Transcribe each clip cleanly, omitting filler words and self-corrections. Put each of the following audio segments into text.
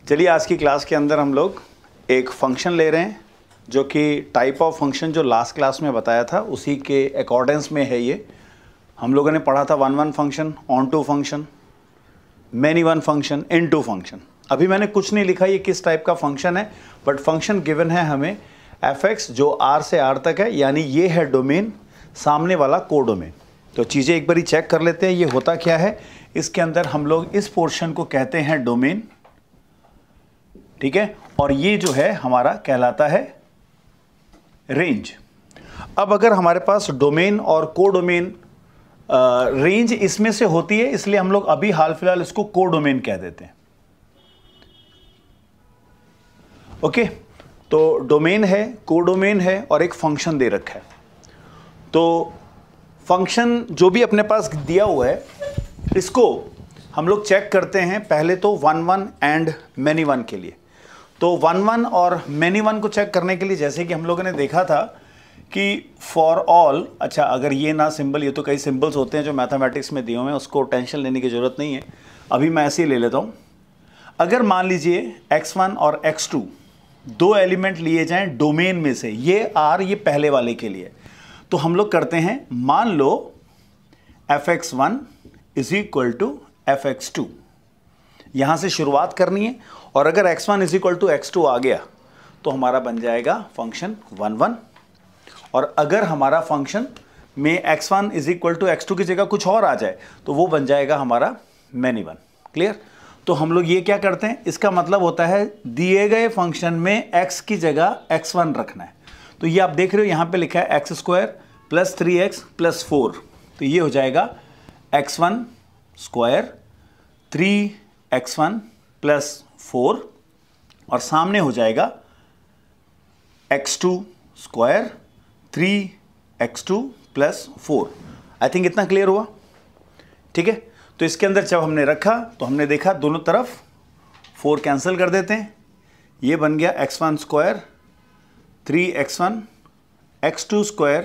चलिए आज की क्लास के अंदर हम लोग एक फंक्शन ले रहे हैं जो कि टाइप ऑफ फंक्शन जो लास्ट क्लास में बताया था उसी के अकॉर्डेंस में है। ये हम लोगों ने पढ़ा था one function, onto function, many one function, into function. अभी मैंने कुछ नहीं लिखा ये किस टाइप का फंक्शन है, बट फंक्शन गिवन है हमें fx जो r से r तक है, यानी ये है डोमेन, सामने वाला कोडोमेन। तो चीज़ें एक बारी चेक कर लेते हैं ये होता क्या है। इसके अंदर हम लोग इस पोर्शन को कहते हैं डोमेन, ठीक है, और ये जो है हमारा कहलाता है रेंज। अब अगर हमारे पास डोमेन और कोडोमेन रेंज इसमें से होती है, इसलिए हम लोग अभी हाल फिलहाल इसको कोडोमेन कह देते हैं। ओके, तो डोमेन है, कोडोमेन है और एक फंक्शन दे रखा है। तो फंक्शन जो भी अपने पास दिया हुआ है इसको हम लोग चेक करते हैं पहले तो वन एंड मैनी वन के लिए। तो वन और मैनी वन को चेक करने के लिए जैसे कि हम लोगों ने देखा था कि फॉर ऑल, अच्छा अगर ये ना सिंबल, ये तो कई सिंबल्स होते हैं जो मैथमेटिक्स में दिए हुए हैं, उसको टेंशन लेने की ज़रूरत नहीं है, अभी मैं ऐसे ही ले लेता हूँ। अगर मान लीजिए x1 और x2 दो एलिमेंट लिए जाएं डोमेन में से, ये r ये पहले वाले के लिए, तो हम लोग करते हैं मान लो fx1 is equal to fx2, यहां से शुरुआत करनी है। और अगर x1 is equal to x2 आ गया तो हमारा बन जाएगा फंक्शन 1 और अगर हमारा फंक्शन में x1 is equal to x2 की जगह कुछ और आ जाए तो वो बन जाएगा हमारा मैनी वन। क्लियर? तो हम लोग ये क्या करते हैं, इसका मतलब होता है दिए गए फंक्शन में x की जगह x1 रखना है। तो ये आप देख रहे हो यहाँ पे लिखा है x square plus 3x plus 4, तो ये हो जाएगा x1 स्क्वायर 3x1 प्लस 4 और सामने हो जाएगा x2 square 3x2 plus 4। I think इतना क्लियर हुआ, ठीक है। तो इसके अंदर जब हमने रखा तो हमने देखा दोनों तरफ 4 कैंसिल कर देते हैं, ये बन गया x1 square 3x1 x2 square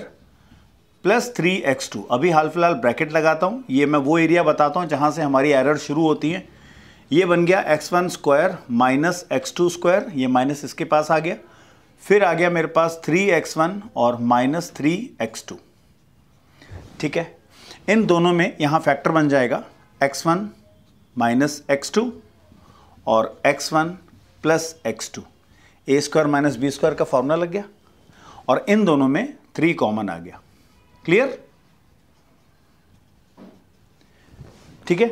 plus 3x2। अभी हाल फिलहाल ब्रैकेट लगाता हूँ, ये मैं वो एरिया बताता हूँ जहाँ से हमारी एरर शुरू होती है। ये बन गया x1 square minus x2 square, ये माइनस इसके पास आ गया, फिर आ गया मेरे पास 3x1 और माइनस 3x2, ठीक है। इन दोनों में यहाँ फैक्टर बन जाएगा x1 माइनस x2 और x1 प्लस x2, ए स्क्वायर माइनस बी स्क्वायर का फॉर्मूला लग गया और इन दोनों में 3 कॉमन आ गया। क्लियर? ठीक है,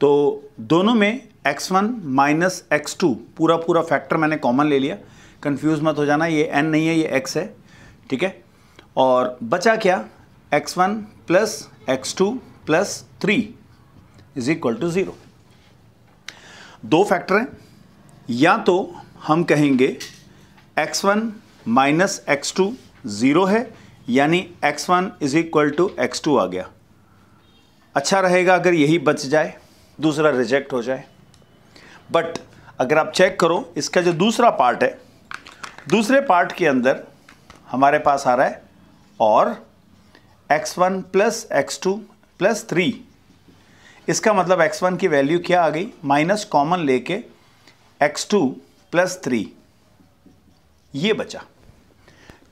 तो दोनों में x1 माइनस x2 पूरा पूरा फैक्टर मैंने कॉमन ले लिया, कंफ्यूज मत हो जाना, ये n नहीं है ये x है, ठीक है। और बचा क्या, x1 plus x2 plus 3 is equal to 0। दो फैक्टर हैं, या तो हम कहेंगे x1 माइनस x2 0 है, यानी x1 is equal to x2 आ गया। अच्छा रहेगा अगर यही बच जाए, दूसरा रिजेक्ट हो जाए। बट अगर आप चेक करो इसका जो दूसरा पार्ट है, दूसरे पार्ट के अंदर हमारे पास आ रहा है और x1 प्लस x2 प्लस 3, इसका मतलब x1 की वैल्यू क्या आ गई, माइनस कॉमन लेके x2 प्लस 3, ये बचा,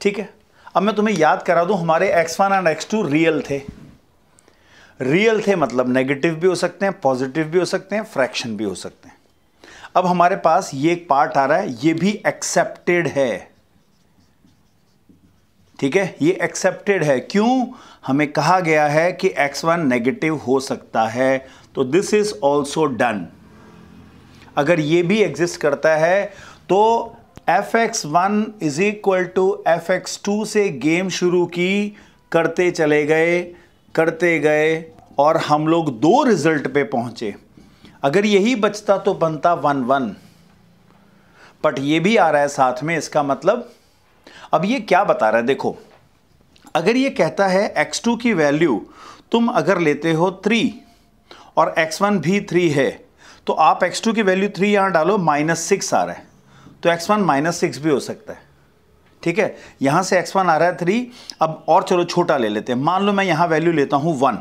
ठीक है। अब मैं तुम्हें याद करा दूं, हमारे x1 एंड x2 रियल थे। रियल थे मतलब नेगेटिव भी हो सकते हैं, पॉजिटिव भी हो सकते हैं, फ्रैक्शन भी हो सकते हैं। अब हमारे पास ये एक पार्ट आ रहा है, ये भी एक्सेप्टेड है, ठीक है, ये एक्सेप्टेड है। क्यों? हमें कहा गया है कि x1 नेगेटिव हो सकता है, तो दिस इज ऑल्सो डन। अगर ये भी एग्जिस्ट करता है तो fx1 is equal to fx2 से गेम शुरू की, करते चले गए, करते गए और हम लोग 2 रिजल्ट पे पहुंचे। अगर यही बचता तो बनता 1 बट ये भी आ रहा है साथ में, इसका मतलब अब ये क्या बता रहा है, देखो अगर ये कहता है x2 की वैल्यू तुम अगर लेते हो 3 और x1 भी 3 है, तो आप x2 की वैल्यू 3 यहां डालो, -6 आ रहा है, तो x1 -6 भी हो सकता है, ठीक है। यहां से x1 आ रहा है 3, अब और चलो छोटा ले लेते हैं, मान लो मैं यहां वैल्यू लेता हूं 1।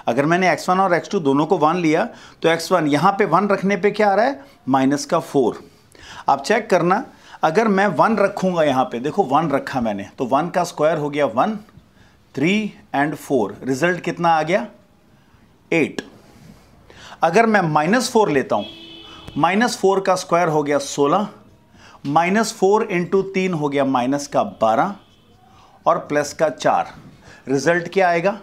अगर मैंने x1 और x2 दोनों को 1 लिया तो x1 यहाँ पे 1 रखने पे क्या आ रहा है, माइनस का 4। आप चेक करना, अगर मैं 1 रखूँगा यहाँ पे, देखो 1 रखा मैंने, तो 1 का स्क्वायर हो गया 1, 3 एंड 4, रिजल्ट कितना आ गया 8। अगर मैं -4 लेता हूँ, -4 का स्क्वायर हो गया 16, -4 इंटू 3 हो गया माइनस का 12 और प्लस का 4, रिजल्ट क्या आएगा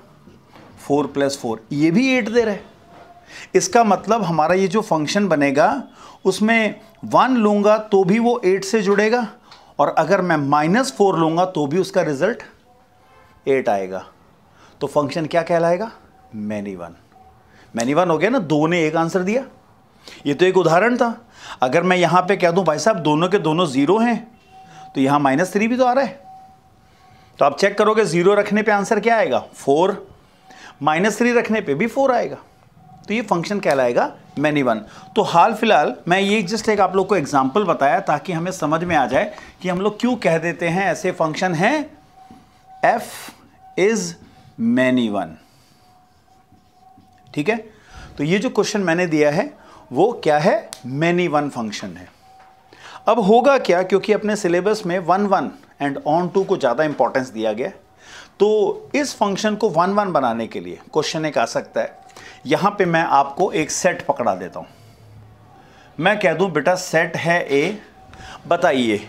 4 + 4, ये भी 8 दे रहा है। इसका मतलब हमारा ये जो फंक्शन बनेगा उसमें 1 लूँगा तो भी वो 8 से जुड़ेगा, और अगर मैं -4 लूँगा तो भी उसका रिजल्ट 8 आएगा। तो फंक्शन क्या कहलाएगा, मैनी वन। मैनी वन हो गया ना, दो ने एक आंसर दिया। ये तो एक उदाहरण था। अगर मैं यहाँ पे कह दूँ भाई साहब दोनों के दोनों 0 हैं, तो यहाँ -3 भी तो आ रहा है। तो आप चेक करोगे 0 रखने पे आंसर क्या आएगा 4, -3 रखने पे भी 4 आएगा। तो ये फंक्शन कहलाएगा मैनी वन। तो हाल फिलहाल मैं ये जस्ट एक आप लोग को एग्जांपल बताया ताकि हमें समझ में आ जाए कि हम लोग क्यों कह देते हैं ऐसे फंक्शन हैं f इज मैनी वन। ठीक है, तो ये जो क्वेश्चन मैंने दिया है वो क्या है, मैनी वन फंक्शन है। अब होगा क्या, क्योंकि अपने सिलेबस में 1 1 एंड ऑन टू को ज़्यादा इंपॉर्टेंस दिया गया, तो इस फंक्शन को 1 1 बनाने के लिए क्वेश्चन एक आ सकता है। यहाँ पे मैं आपको एक सेट पकड़ा देता हूँ, मैं कह दूँ बेटा सेट है A, बताइए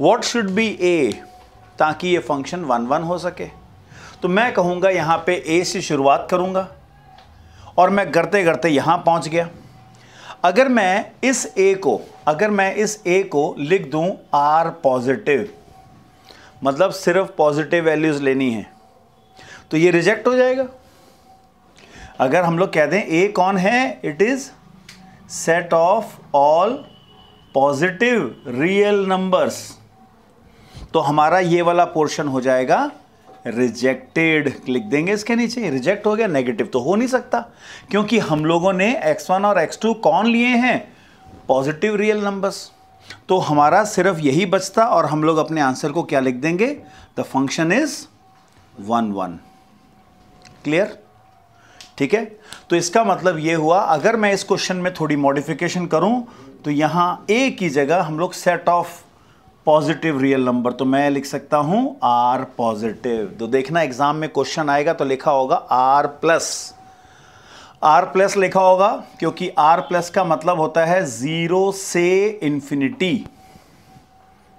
व्हाट शुड बी A, ताकि ये फंक्शन 1 1 हो सके। तो मैं कहूँगा यहाँ पे A से शुरुआत करूँगा और मैं करते करते यहाँ पहुँच गया। अगर मैं इस A को लिख दूँ R पॉजिटिव, मतलब सिर्फ पॉजिटिव वैल्यूज लेनी है, तो ये रिजेक्ट हो जाएगा। अगर हम लोग कह दें A कौन है, it is set of all positive real numbers, तो हमारा ये वाला पोर्शन हो जाएगा रिजेक्टेड। लिख देंगे इसके नीचे, रिजेक्ट हो गया, नेगेटिव तो हो नहीं सकता, क्योंकि हम लोगों ने x1 और x2 कौन लिए हैं, पॉजिटिव रियल नंबर्स। तो हमारा सिर्फ यही बचता और हम लोग अपने आंसर को क्या लिख देंगे, द फंक्शन इज 1 1। क्लियर? ठीक है, तो इसका मतलब ये हुआ, अगर मैं इस क्वेश्चन में थोड़ी मॉडिफिकेशन करूं तो यहां A की जगह हम लोग set of positive real number, तो मैं लिख सकता हूं R पॉजिटिव। तो देखना एग्जाम में क्वेश्चन आएगा तो लिखा होगा R प्लस लिखा होगा, क्योंकि R प्लस का मतलब होता है 0 से इन्फिनिटी,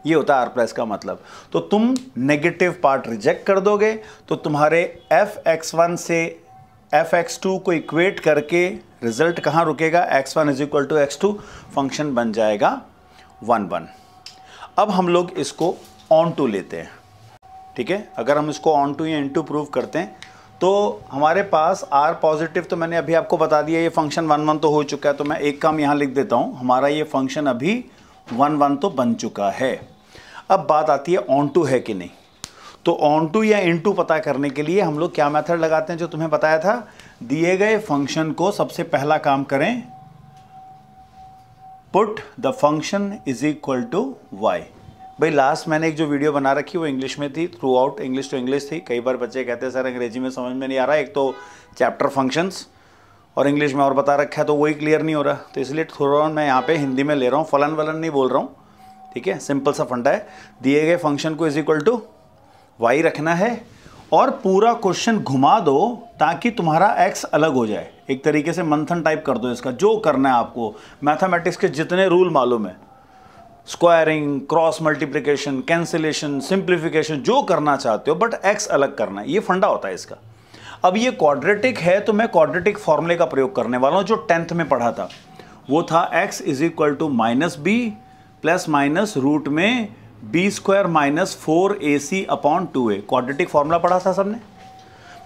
ये होता है R प्लस का मतलब। तो तुम नेगेटिव पार्ट रिजेक्ट कर दोगे, तो तुम्हारे fx1 से fx2 को इक्वेट करके रिजल्ट कहाँ रुकेगा, x1 = x2, फंक्शन बन जाएगा 1 1। अब हम लोग इसको ऑन टू लेते हैं। ठीक है, अगर हम इसको ऑन टू या इनटू प्रूव करते हैं तो हमारे पास R पॉजिटिव, तो मैंने अभी आपको बता दिया ये फंक्शन 1 1 तो हो चुका है, तो मैं एक काम यहाँ लिख देता हूँ, हमारा ये फंक्शन अभी 1 1 तो बन चुका है। अब बात आती है ऑन टू है कि नहीं। तो ऑन टू या इनटू पता करने के लिए हम लोग क्या मेथड लगाते हैं, जो तुम्हें बताया था, दिए गए फंक्शन को सबसे पहला काम करें, put the function is equal to y। भाई लास्ट मैंने एक जो वीडियो बना रखी वो इंग्लिश में थी, throughout English to English थी। कई बार बच्चे कहते हैं सर अंग्रेजी में समझ में नहीं आ रहा है, एक तो चैप्टर फंक्शंस और इंग्लिश में और बता रखा है तो वही क्लियर नहीं हो रहा, तो इसलिए थोड़ा मैं यहाँ पे हिंदी में ले रहा हूँ, फलन वलन नहीं बोल रहा हूँ। ठीक है, सिंपल सा फंडा है, दिए गए फंक्शन को इज इक्वल टू y रखना है और पूरा क्वेश्चन घुमा दो ताकि तुम्हारा x अलग हो जाए। एक तरीके से मंथन टाइप कर दो इसका, जो करना है आपको, मैथमेटिक्स के जितने रूल मालूम है, squaring, cross multiplication, cancellation, simplification, जो करना चाहते हो, बट x अलग करना है, ये फंडा होता है इसका। अब ये क्वाड्रेटिक है तो मैं क्वाड्रेटिक फॉर्मूले का प्रयोग करने वाला हूँ, जो 10th में पढ़ा था, वो था x = -b plus minus root में b² - 4ac/2a। क्वाड्रेटिक फॉर्मूला पढ़ा था सबने,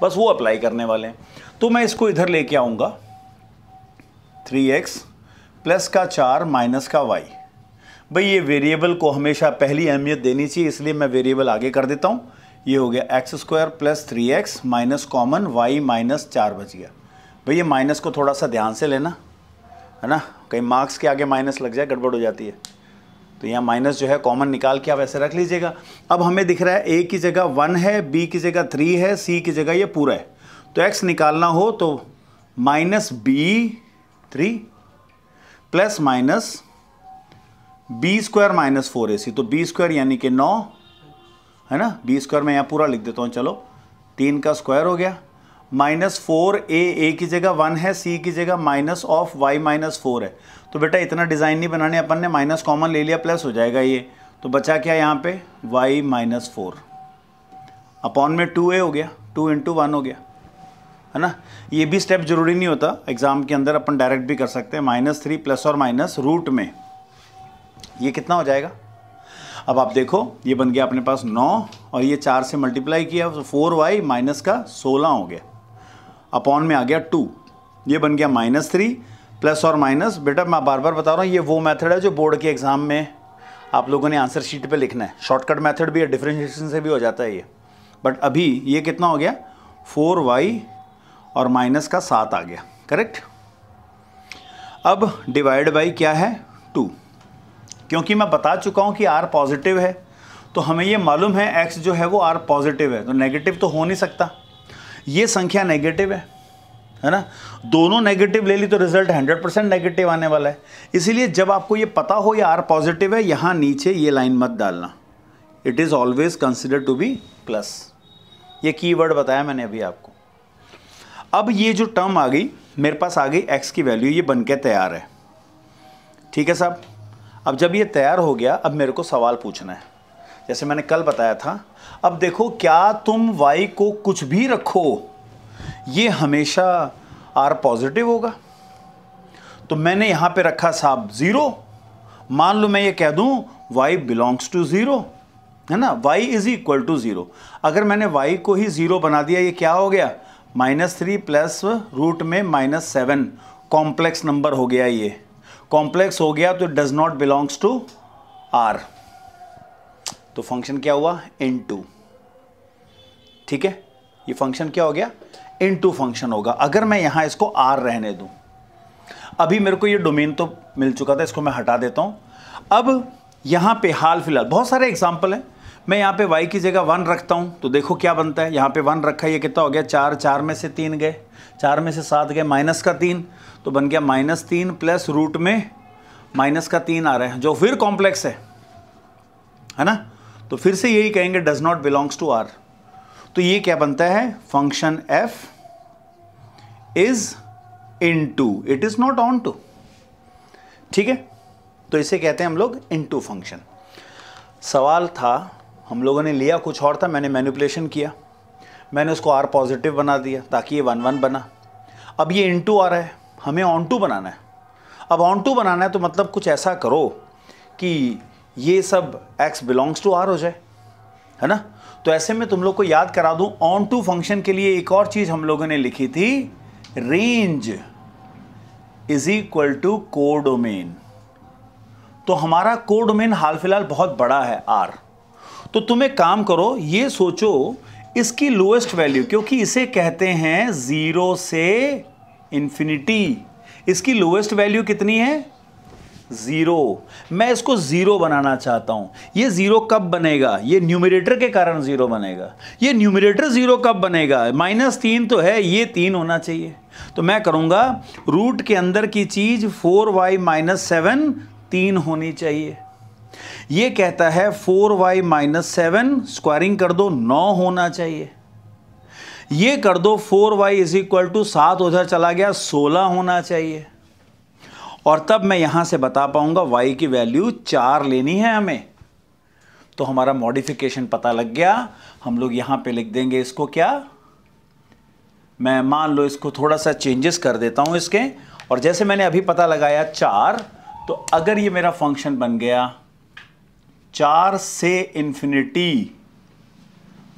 बस वो अप्लाई करने वाले हैं। तो मैं इसको इधर लेके आऊँगा, 3x प्लस का 4 माइनस का y। भाई ये वेरिएबल को हमेशा पहली अहमियत देनी चाहिए, इसलिए मैं वेरिएबल आगे कर देता हूँ। ये हो गया x² + 3x minus common y -4 बच गया। भाई ये माइनस को थोड़ा सा ध्यान से लेना है ना, कहीं मार्क्स के आगे माइनस लग जाए गड़बड़ हो जाती है, तो यहाँ माइनस जो है कॉमन निकाल के आप ऐसे रख लीजिएगा। अब हमें दिख रहा है a की जगह 1 है, b की जगह 3 है, c की जगह ये पूरा है, तो x निकालना हो तो -b3 plus minus b² minus 4ac, तो b² यानी कि 9 है ना, b² में यहाँ पूरा लिख देता हूँ, चलो 3 का स्क्वायर हो गया, -4a की जगह 1 है, c की जगह माइनस ऑफ y माइनस 4 है। तो बेटा इतना डिज़ाइन नहीं बनाने, अपन ने माइनस कॉमन ले लिया, प्लस हो जाएगा ये, तो बचा क्या यहाँ पे y माइनस 4 अपॉन में 2a हो गया, 2 × 1 हो गया, है ना। ये भी स्टेप जरूरी नहीं होता, एग्जाम के अंदर अपन डायरेक्ट भी कर सकते हैं, -3 प्लस और माइनस रूट में, ये कितना हो जाएगा। अब आप देखो ये बन गया अपने पास 9 और ये 4 से मल्टीप्लाई किया तो 4y माइनस का 16 हो गया, अपॉन में आ गया 2, ये बन गया -3 प्लस और माइनस। बेटा मैं बार बार बता रहा हूँ, ये वो मेथड है जो बोर्ड के एग्जाम में आप लोगों ने आंसर शीट पे लिखना है। शॉर्टकट मेथड भी है, डिफरेंशिएशन से भी हो जाता है ये, बट अभी ये कितना हो गया 4y और माइनस का 7 आ गया, करेक्ट। अब डिवाइड बाई क्या है 2, क्योंकि मैं बता चुका हूं कि r पॉजिटिव है, तो हमें ये मालूम है x जो है वो r पॉजिटिव है, तो नेगेटिव तो हो नहीं सकता, ये संख्या नेगेटिव है ना। दोनों नेगेटिव ले ली तो रिजल्ट 100% नेगेटिव आने वाला है। इसीलिए जब आपको ये पता हो ये r पॉजिटिव है, यहाँ नीचे ये लाइन मत डालना, it is always consider to be plus, ये कीवर्ड बताया मैंने अभी आपको। अब ये जो टर्म आ गई मेरे पास, आ गई x की वैल्यू, ये बन के तैयार है, ठीक है साहब। अब जब ये तैयार हो गया, अब मेरे को सवाल पूछना है, जैसे मैंने कल बताया था। अब देखो, क्या तुम y को कुछ भी रखो ये हमेशा r पॉजिटिव होगा। तो मैंने यहां पे रखा साहब 0, मान लो मैं ये कह दूं y बिलोंग्स टू 0, है ना, y इज इक्वल टू 0। अगर मैंने y को ही 0 बना दिया, ये क्या हो गया -3 प्लस रूट में -7, कॉम्प्लेक्स नंबर हो गया, ये कॉम्प्लेक्स हो गया तो does not belongs to r, तो फंक्शन क्या हुआ इनटू, ठीक है। ये फंक्शन क्या हो गया इनटू फंक्शन होगा, अगर मैं यहां इसको r रहने दूं। अभी मेरे को ये डोमेन तो मिल चुका था, इसको मैं हटा देता हूं। अब यहां पे हाल फिलहाल बहुत सारे एग्जांपल हैं, मैं यहाँ पे y की जगह 1 रखता हूँ तो देखो क्या बनता है, यहाँ पे 1 रखा है, ये कितना हो गया 4, 4 में से 3 गए, 4 में से 7 गए, माइनस का 3, तो बन गया -3 प्लस रूट में माइनस का 3 आ रहा है, जो फिर कॉम्प्लेक्स है ना। तो फिर से यही कहेंगे does not belongs to r। तो ये क्या बनता है, function f is into, it is not onto, ठीक है। तो इसे कहते हैं हम लोग इनटू फंक्शन। सवाल था, हम लोगों ने लिया कुछ और था, मैंने मैनिपुलेशन किया, मैंने उसको r पॉजिटिव बना दिया ताकि ये 1 1 बना। अब ये इनटू आ रहा है, हमें ऑन टू बनाना है। अब ऑन टू बनाना है तो मतलब कुछ ऐसा करो कि ये सब x बिलोंग्स टू r हो जाए, है ना। तो ऐसे में तुम लोग को याद करा दूं, ऑन टू फंक्शन के लिए एक और चीज हम लोगों ने लिखी थी, range is equal to codomain. तो हमारा कोडोमेन हाल फिलहाल बहुत बड़ा है r, तो तुम एक काम करो, ये सोचो इसकी लोएस्ट वैल्यू, क्योंकि इसे कहते हैं 0 से इंफिनिटी, इसकी लोएस्ट वैल्यू कितनी है 0। मैं इसको 0 बनाना चाहता हूं। ये 0 कब बनेगा, ये न्यूमरेटर के कारण 0 बनेगा। ये न्यूमरेटर 0 कब बनेगा, -3 तो है, ये 3 होना चाहिए। तो मैं करूंगा रूट के अंदर की चीज 4y - 7 3 होनी चाहिए। ये कहता है 4y - 7 स्क्वायरिंग कर दो 9 होना चाहिए। ये कर दो 4y = 7, उधर चला गया 16 होना चाहिए। और तब मैं यहां से बता पाऊंगा y की वैल्यू 4 लेनी है हमें। तो हमारा मॉडिफिकेशन पता लग गया। हम लोग यहां पे लिख देंगे इसको क्या, मैं मान लो इसको थोड़ा सा चेंजेस कर देता हूं इसके, और जैसे मैंने अभी पता लगाया 4, तो अगर ये मेरा फंक्शन बन गया 4 से इंफिनिटी,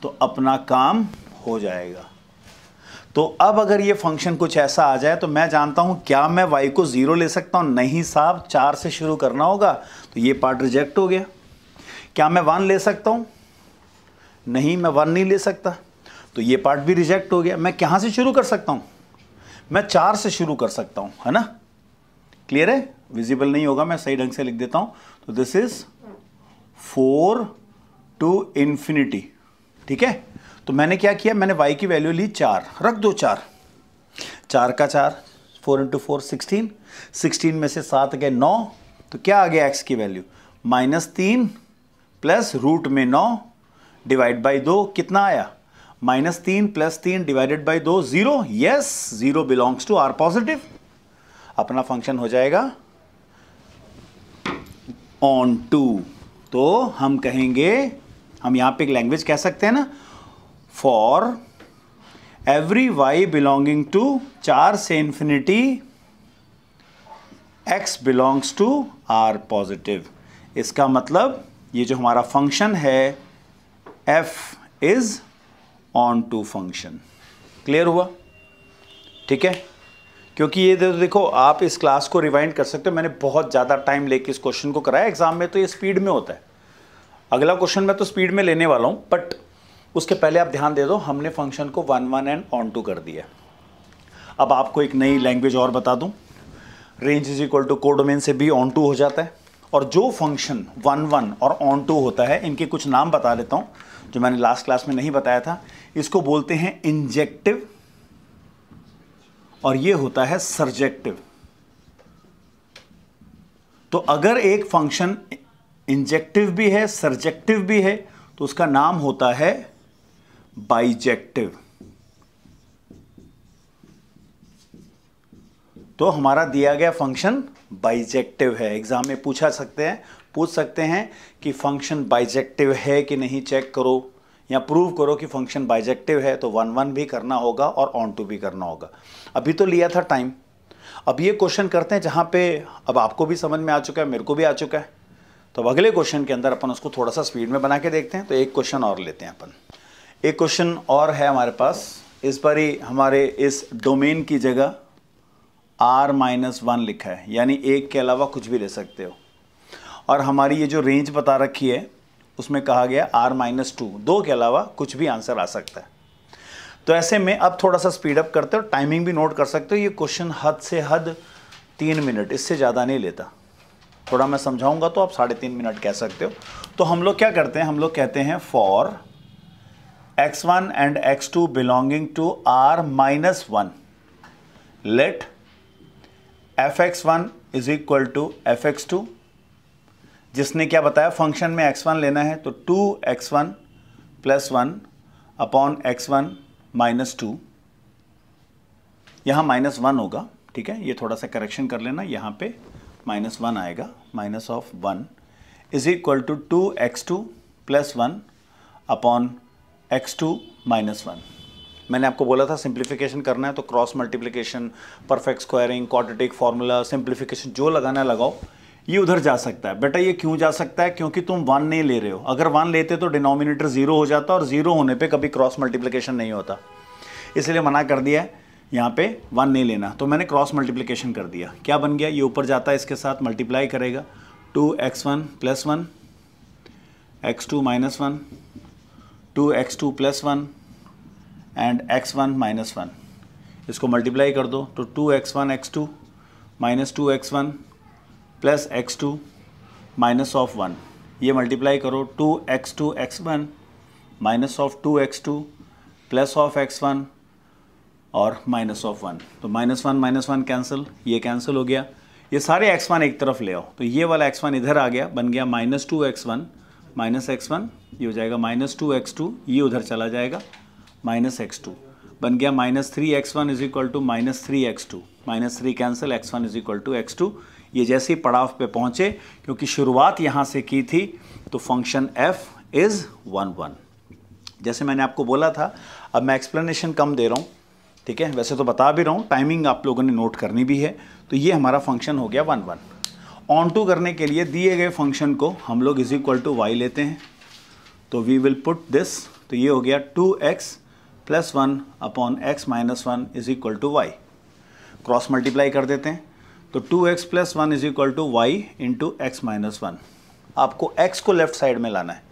तो अपना काम हो जाएगा। तो अब अगर ये फंक्शन कुछ ऐसा आ जाए तो मैं जानता हूं क्या मैं y को 0 ले सकता हूं, नहीं साहब 4 से शुरू करना होगा, तो ये पार्ट रिजेक्ट हो गया। क्या मैं 1 ले सकता हूं, नहीं मैं 1 नहीं ले सकता, तो ये पार्ट भी रिजेक्ट हो गया। मैं कहां से शुरू कर सकता हूं, मैं 4 से शुरू कर सकता हूं, है ना। क्लियर है, विजिबल नहीं होगा, मैं सही ढंग से लिख देता हूं। तो दिस इज 4 to इंफिनिटी, ठीक है। तो मैंने क्या किया, मैंने y की वैल्यू ली 4, रख दो 4, 4 का 4, 4 × 4 16, 16 में से 7 गए 9, तो क्या आ गया x की वैल्यू -3 प्लस रूट में 9 डिवाइड बाई 2, कितना आया -3 + 3 divided by 2 0। Yes, 0 belongs to R positive. अपना फंक्शन हो जाएगा ऑन टू। तो हम कहेंगे, हम यहां पे एक लैंग्वेज कह सकते हैं ना, for every y belonging to 4 से infinity x belongs to r positive. इसका मतलब ये जो हमारा फंक्शन है f is onto function. Clear हुआ? ठीक है, क्योंकि ये देखो आप इस क्लास को रिवाइंड कर सकते हो। मैंने बहुत ज़्यादा टाइम लेके इस क्वेश्चन को कराया, एग्जाम में तो ये स्पीड में होता है। अगला क्वेश्चन मैं तो स्पीड में लेने वाला हूँ, बट उसके पहले आप ध्यान दे दो, हमने फंक्शन को 1 1 एंड ऑन टू कर दिया। अब आपको एक नई लैंग्वेज और बता दूं, range is equal to codomain से भी ऑन टू हो जाता है। और जो फंक्शन 1 1 और ऑन टू होता है, इनके कुछ नाम बता देता हूं जो मैंने लास्ट क्लास में नहीं बताया था। इसको बोलते हैं इंजेक्टिव और ये होता है सर्जेक्टिव। तो अगर एक फंक्शन इंजेक्टिव भी है सर्जेक्टिव भी है तो उसका नाम होता है बाइजेक्टिव। तो हमारा दिया गया फंक्शन बाइजेक्टिव है। एग्जाम में पूछ सकते हैं कि फंक्शन बाइजेक्टिव है कि नहीं, चेक करो या प्रूव करो कि फंक्शन बाइजेक्टिव है। तो 1 1 भी करना होगा और ऑन टू भी करना होगा। अभी तो लिया था टाइम, अब ये क्वेश्चन करते हैं जहां पे अब आपको भी समझ में आ चुका है, मेरे को भी आ चुका है। तो अब अगले क्वेश्चन के अंदर अपन उसको थोड़ा सा स्पीड में बना के देखते हैं। तो एक क्वेश्चन और लेते हैं अपन, एक क्वेश्चन और है हमारे पास। इस बार ही हमारे इस डोमेन की जगह r-1 लिखा है, यानी 1 के अलावा कुछ भी ले सकते हो। और हमारी ये जो रेंज बता रखी है उसमें कहा गया r-2, 2 के अलावा कुछ भी आंसर आ सकता है। तो ऐसे में अब थोड़ा सा स्पीड अप करते हो, टाइमिंग भी नोट कर सकते हो। ये क्वेश्चन हद से हद 3 मिनट, इससे ज़्यादा नहीं लेता। थोड़ा मैं समझाऊंगा तो आप 3.5 मिनट कह सकते हो। तो हम लोग क्या करते हैं, हम लोग कहते हैं for x1 and x2 belonging to r-1 let fx1 is equal to fx2। जिसने क्या बताया, फंक्शन में x1 लेना है तो 2x1 + 1 अपॉन x1 - 2। यहाँ -1 होगा, ठीक है, ये थोड़ा सा करेक्शन कर लेना, यहाँ पे -1 आएगा, -1 is equal to 2x2 + 1 upon x2 - 1। मैंने आपको बोला था सिंप्लीफिकेशन करना है तो cross multiplication, perfect squaring, quadratic formula, simplification जो लगाना लगाओ। ये उधर जा सकता है। बेटा ये क्यों जा सकता है, क्योंकि तुम 1 नहीं ले रहे हो। अगर 1 लेते तो डिनोमिनेटर 0 हो जाता और 0 होने पे कभी क्रॉस मल्टीप्लिकेशन नहीं होता, इसलिए मना कर दिया है, यहाँ पे 1 नहीं लेना। तो मैंने क्रॉस मल्टीप्लिकेशन कर दिया। क्या बन गया, ये ऊपर जाता है इसके साथ मल्टीप्लाई करेगा, 2x1 + 1 x2 - 1 2x2 + 1 and x1 - 1। इसको मल्टीप्लाई कर दो तो 2x1 x2 - 2x1 + x2 - 1। ये मल्टीप्लाई करो 2x2 x1 - 2x2 + x1 और -1। तो -1 - 1 कैंसिल, ये कैंसिल हो गया। ये सारे x1 एक तरफ ले आओ तो ये वाला x1 इधर आ गया, बन गया -2x1 - x1, ये हो जाएगा -2x2, ये उधर चला जाएगा -x2, बन गया -3x1 is equal to -3x2, -3 cancel, x1 is equal to x2। ये जैसे ही पड़ाव पे पहुंचे, क्योंकि शुरुआत यहाँ से की थी, तो फंक्शन f इज 1 1। जैसे मैंने आपको बोला था, अब मैं एक्सप्लेनेशन कम दे रहा हूँ, ठीक है, वैसे तो बता भी रहा हूँ, टाइमिंग आप लोगों ने नोट करनी भी है। तो ये हमारा फंक्शन हो गया 1 1। ऑन टू करने के लिए दिए गए फंक्शन को हम लोग इज इक्वल टू y लेते हैं, तो वी विल पुट दिस, तो ये हो गया 2x + 1 upon x - 1 is equal to y। Cross multiply कर देते हैं तो 2x + 1 is equal to y into x - 1। आपको x को लेफ्ट साइड में लाना है,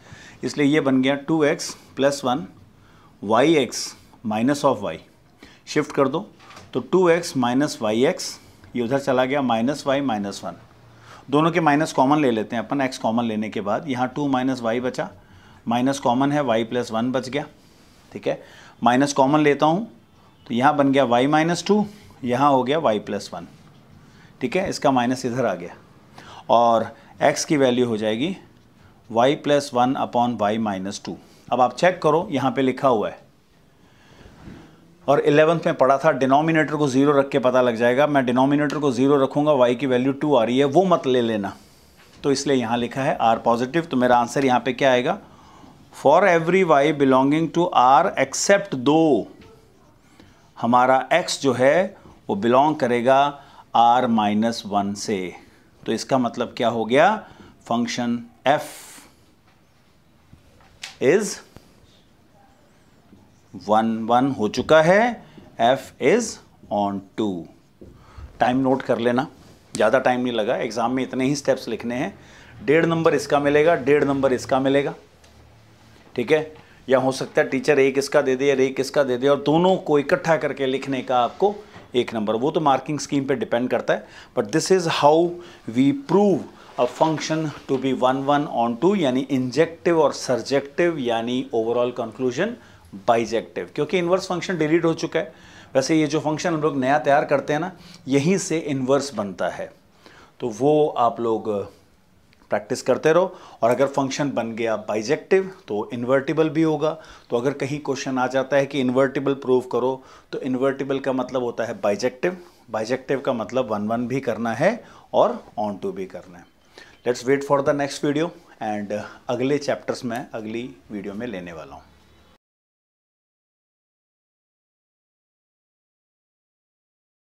इसलिए ये बन गया 2x + 1 yx - y। शिफ्ट कर दो तो 2x - yx, ये उधर चला गया -y - 1। दोनों के माइनस कॉमन ले लेते हैं अपन, x कॉमन लेने के बाद यहाँ 2 - y बचा, माइनस कॉमन है, y + 1 बच गया। ठीक है, माइनस कॉमन लेता हूँ तो यहाँ बन गया y माइनस 2, यहाँ हो गया y प्लस 1, ठीक है, इसका माइनस इधर आ गया और x की वैल्यू हो जाएगी y plus 1 upon y minus 2। अब आप चेक करो, यहाँ पे लिखा हुआ है और 11th में पढ़ा था डिनोमिनेटर को 0 रख के पता लग जाएगा। मैं डिनोमिनेटर को 0 रखूँगा, y की वैल्यू 2 आ रही है, वो मत ले लेना, तो इसलिए यहाँ लिखा है r पॉजिटिव। तो मेरा आंसर यहाँ पे क्या आएगा, for every y belonging to r except दो हमारा x जो है वो बिलोंग करेगा r माइनस 1 से। तो इसका मतलब क्या हो गया, फंक्शन f इज 1 हो चुका है, f is on 2। Time note कर लेना, ज़्यादा टाइम नहीं लगा, एग्जाम में इतने ही स्टेप्स लिखने हैं। 1.5 नंबर इसका मिलेगा, 1.5 नंबर इसका मिलेगा, ठीक है, या हो सकता है टीचर एक इसका दे दे या एक इसका दे दे और दोनों को इकट्ठा करके लिखने का आपको 1 नंबर, वो तो मार्किंग स्कीम पे डिपेंड करता है। But this is how we prove a function to be 1 on 2, यानी इंजेक्टिव और सर्जेक्टिव, यानी ओवरऑल कंक्लूजन बाइजेक्टिव, क्योंकि इन्वर्स फंक्शन डिलीट हो चुका है। वैसे ये जो फंक्शन हम लोग नया तैयार करते हैं ना, यहीं से इन्वर्स बनता है, तो वो आप लोग प्रैक्टिस करते रहो। और अगर फंक्शन बन गया बाइजेक्टिव तो इन्वर्टिबल भी होगा। तो अगर कहीं क्वेश्चन आ जाता है कि इन्वर्टिबल प्रूव करो, तो इन्वर्टिबल का मतलब होता है बाइजेक्टिव, बाइजेक्टिव का मतलब 1 भी करना है और ऑन 2 भी करना है। Let's wait for the next video and अगले चैप्टर्स में अगली वीडियो में लेने वाला हूँ।